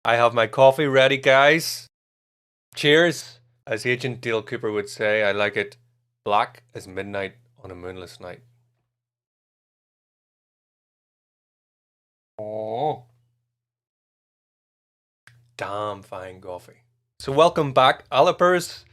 I have my coffee ready, guys. Cheers. As Agent Dale Cooper would say, I like it black as midnight on a moonless night. Oh, damn fine coffee. So welcome back, Alipers.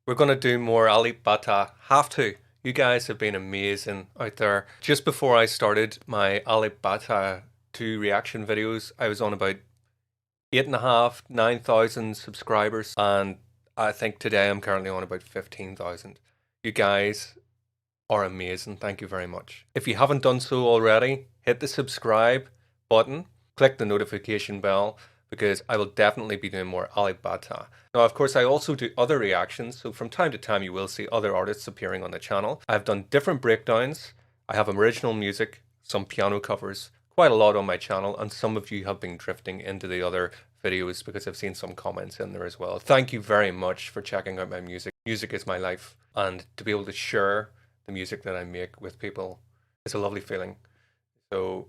We're going to do more alipbata. Have to. You guys have been amazing out there. Just before I started my alipbata 2 reaction videos, I was on about 8.5, 9,000 subscribers, and I think today I'm currently on about 15,000. You guys are amazing. Thank you very much. If you haven't done so already, hit the subscribe button, click the notification bell, because I will definitely be doing more alipbata. Now, of course, I also do other reactions, so from time to time you will see other artists appearing on the channel. I've done different breakdowns. I have original music, some piano covers, quite a lot on my channel, and some of you have been drifting into the other videos because I've seen some comments in there as well. Thank you very much for checking out my music. Music is my life, and to be able to share the music that I make with people is a lovely feeling. So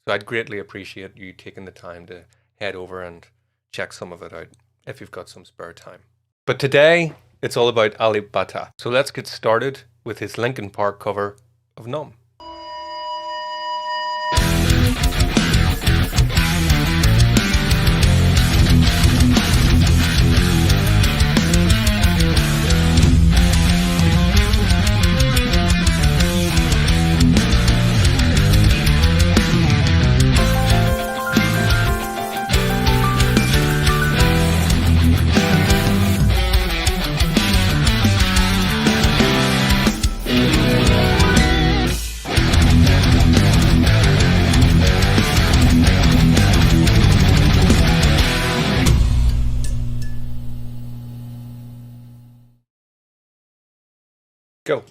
I'd greatly appreciate you taking the time to head over and check some of it out if you've got some spare time. But today, it's all about alipbata. So let's get started with his Linkin Park cover of Numb. Go.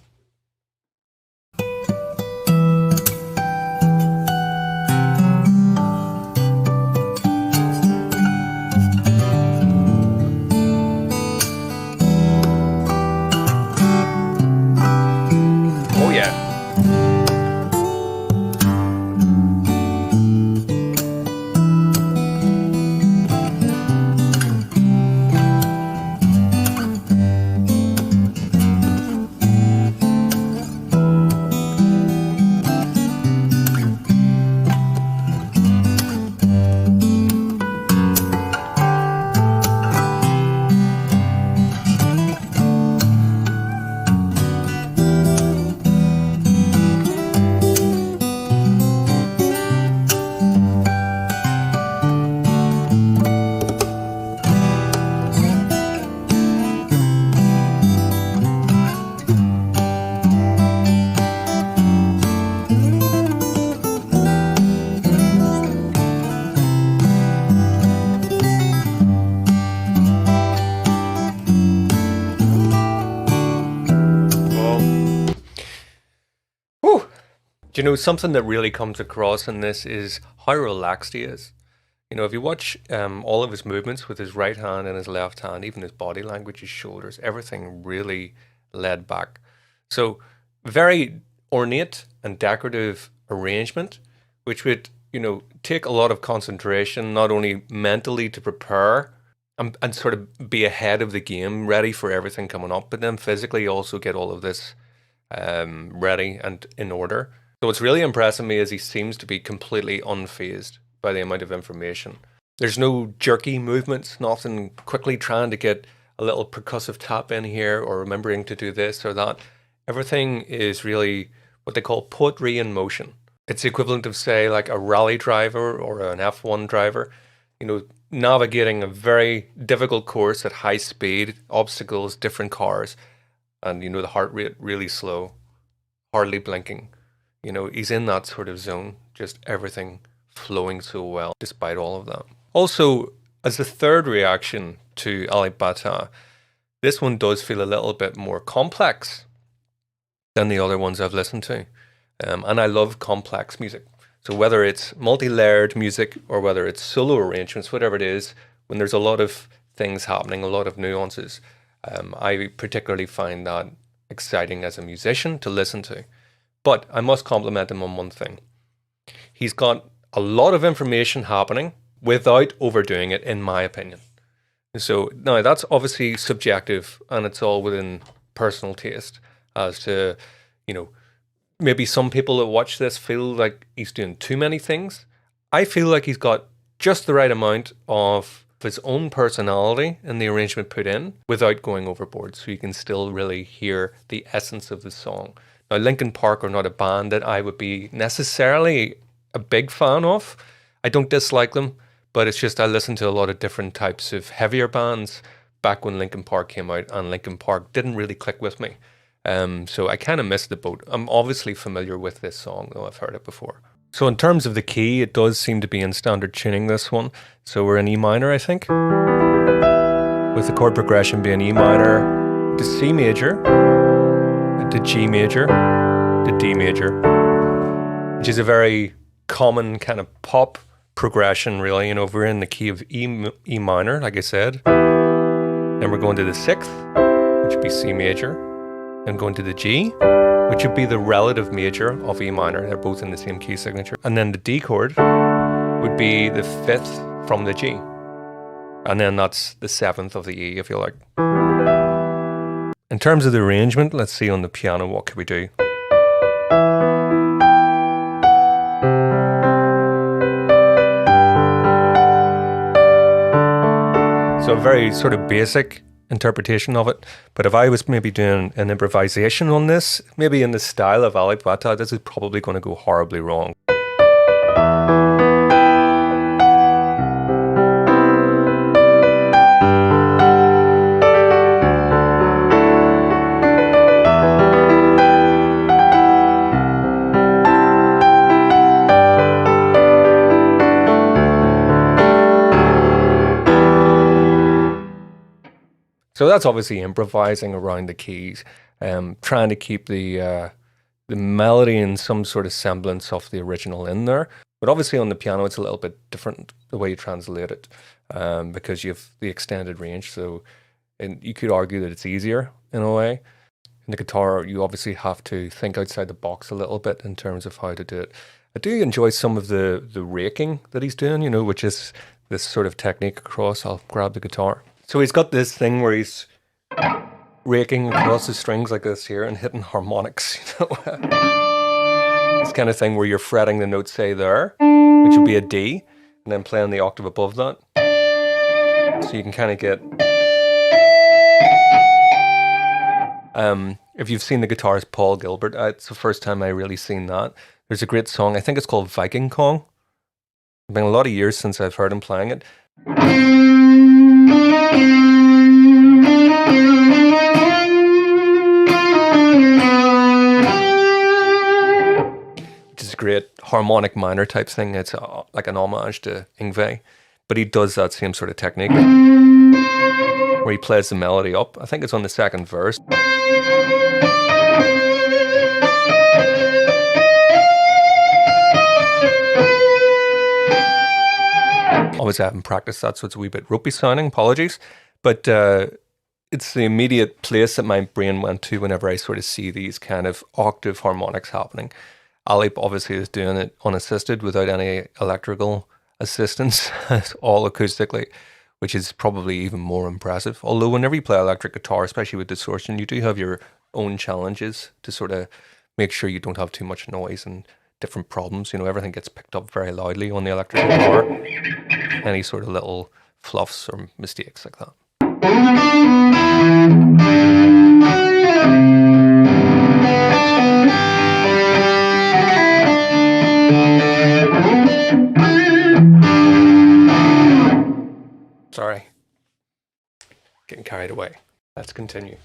Oh yeah. Do you know, something that really comes across in this is how relaxed he is. You know, if you watch all of his movements with his right hand and his left hand, even his body language, his shoulders, everything really laid back. So very ornate and decorative arrangement, which would, you know, take a lot of concentration, not only mentally to prepare and sort of be ahead of the game, ready for everything coming up, but then physically also get all of this ready and in order. So what's really impressing me is he seems to be completely unfazed by the amount of information. There's no jerky movements, nothing quickly trying to get a little percussive tap in here or remembering to do this or that. Everything is really what they call poetry in motion. It's the equivalent of, say, like a rally driver or an F1 driver, you know, navigating a very difficult course at high speed, obstacles, different cars, and, you know, the heart rate really slow, hardly blinking. You know, he's in that sort of zone, just everything flowing so well despite all of that. Also, as a third reaction to alipbata, this one does feel a little bit more complex than the other ones I've listened to. And I love complex music. So whether it's multi-layered music or whether it's solo arrangements, whatever it is, when there's a lot of things happening, a lot of nuances, I particularly find that exciting as a musician to listen to. But I must compliment him on one thing. He's got a lot of information happening, without overdoing it, in my opinion. So now that's obviously subjective, and it's all within personal taste as to, you know, maybe some people that watch this feel like he's doing too many things. I feel like he's got just the right amount of his own personality in the arrangement put in without going overboard, so you can still really hear the essence of the song. Now, Linkin Park are not a band that I would be necessarily a big fan of. I don't dislike them, but it's just I listened to a lot of different types of heavier bands back when Linkin Park came out, and Linkin Park didn't really click with me. So I kind of missed the boat. I'm obviously familiar with this song, though I've heard it before. So in terms of the key, it does seem to be in standard tuning, this one. So we're in E minor, I think, with the chord progression being E minor to C major, to G major, to D major, which is a very common kind of pop progression, really. You know, we're in the key of E minor, like I said. Then we're going to the sixth, which would be C major. And going to the G, which would be the relative major of E minor. They're both in the same key signature. And then the D chord would be the fifth from the G. And then that's the seventh of the E, if you like. In terms of the arrangement, let's see on the piano, what could we do? So a very sort of basic interpretation of it, but if I was maybe doing an improvisation on this, maybe in the style of alipbata, this is probably going to go horribly wrong. So that's obviously improvising around the keys, trying to keep the melody in some sort of semblance of the original in there. But obviously on the piano, it's a little bit different the way you translate it, because you have the extended range. So, and you could argue that it's easier in a way. In the guitar, you obviously have to think outside the box a little bit in terms of how to do it. I do enjoy some of the raking that he's doing, you know, which is this sort of technique across. I'll grab the guitar. So he's got this thing where he's raking across the strings like this here and hitting harmonics, you know. This kind of thing where you're fretting the note, say there, which would be a D, and then playing the octave above that. So you can kind of get... if you've seen the guitarist Paul Gilbert, it's the first time I really seen that. There's a great song, I think it's called Viking Kong. It's been a lot of years since I've heard him playing it. Which is a great harmonic minor type thing. It's like an homage to Yngwie, but he does that same sort of technique where he plays the melody up. I think it's on the second verse. Obviously I haven't practiced that, so it's a wee bit ropey sounding, apologies. But it's the immediate place that my brain went to whenever I sort of see these kind of octave harmonics happening. Alip obviously is doing it unassisted without any electrical assistance, all acoustically, which is probably even more impressive. Although whenever you play electric guitar, especially with distortion, you do have your own challenges to sort of make sure you don't have too much noise and different problems. You know, everything gets picked up very loudly on the electric guitar. Any sort of little fluffs or mistakes like that. Sorry, getting carried away. Let's continue.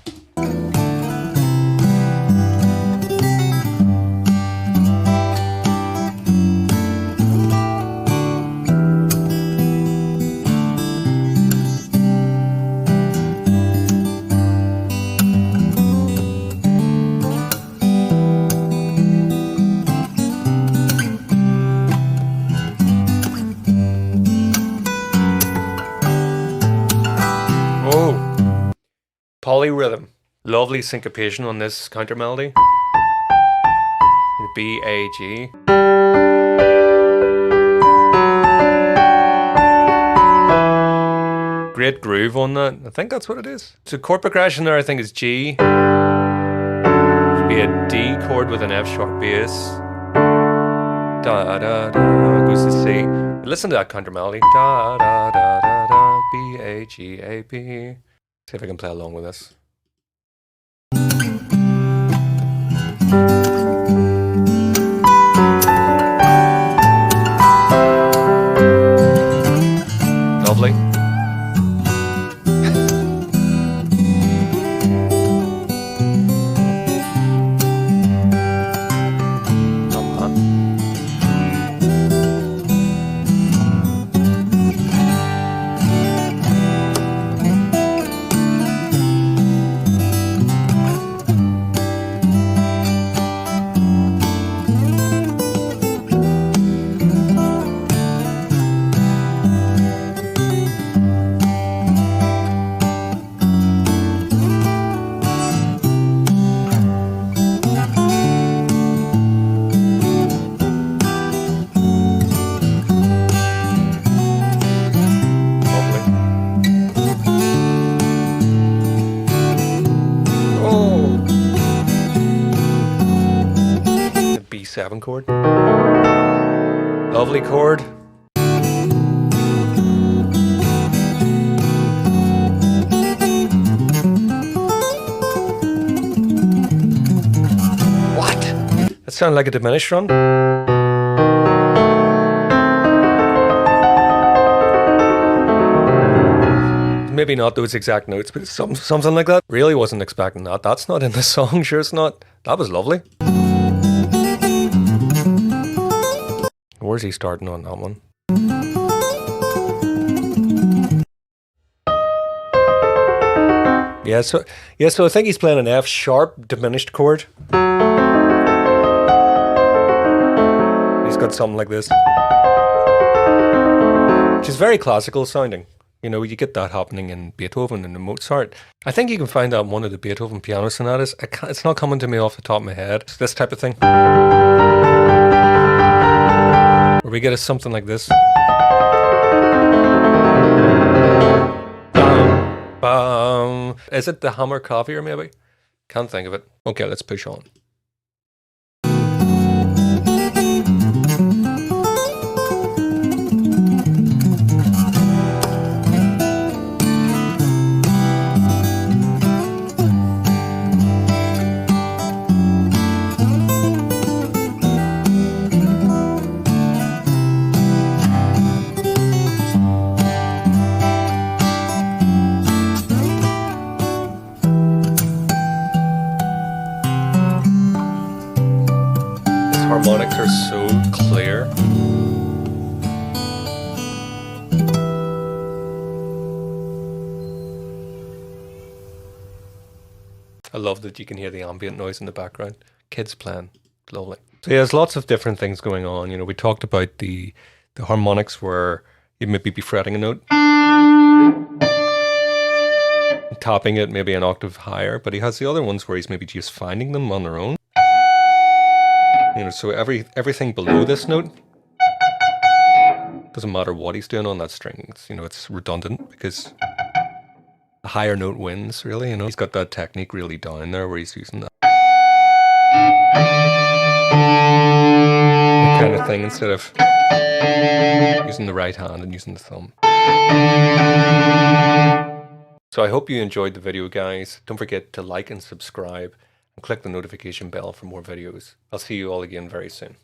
Polyrhythm. Lovely syncopation on this counter melody. B, A, G. Great groove on that. I think that's what it is. So chord progression there I think is G. Should be a D chord with an F sharp bass. Da da da goes to C. Listen to that counter melody. Da da da da da B A G A B. See if I can play along with this. Lovely. B7 chord. Lovely chord. What? That sounded like a diminished run. Maybe not those exact notes, but it's something like that. Really wasn't expecting that. That's not in the song, sure it's not. That was lovely. Where's he starting on that one? Yeah, so I think he's playing an F sharp diminished chord. He's got something like this, which is very classical sounding. You know, you get that happening in Beethoven and in Mozart. I think you can find that in one of the Beethoven piano sonatas. It's not coming to me off the top of my head. It's this type of thing. Where we get something like this. Bam, bam. Is it the hammer clavier maybe? Can't think of it. Okay, let's push on. Harmonics are so clear. I love that you can hear the ambient noise in the background. Kids playing. Lovely. So yeah, there's lots of different things going on. You know, we talked about the harmonics where you maybe be fretting a note, tapping it maybe an octave higher, but he has the other ones where he's maybe just finding them on their own. You know, so everything below this note, doesn't matter what he's doing on that string. It's, you know, it's redundant because the higher note wins, really. You know, he's got that technique really down there where he's using that kind of thing instead of using the right hand and using the thumb. So I hope you enjoyed the video, guys. Don't forget to like and subscribe and click the notification bell for more videos. I'll see you all again very soon.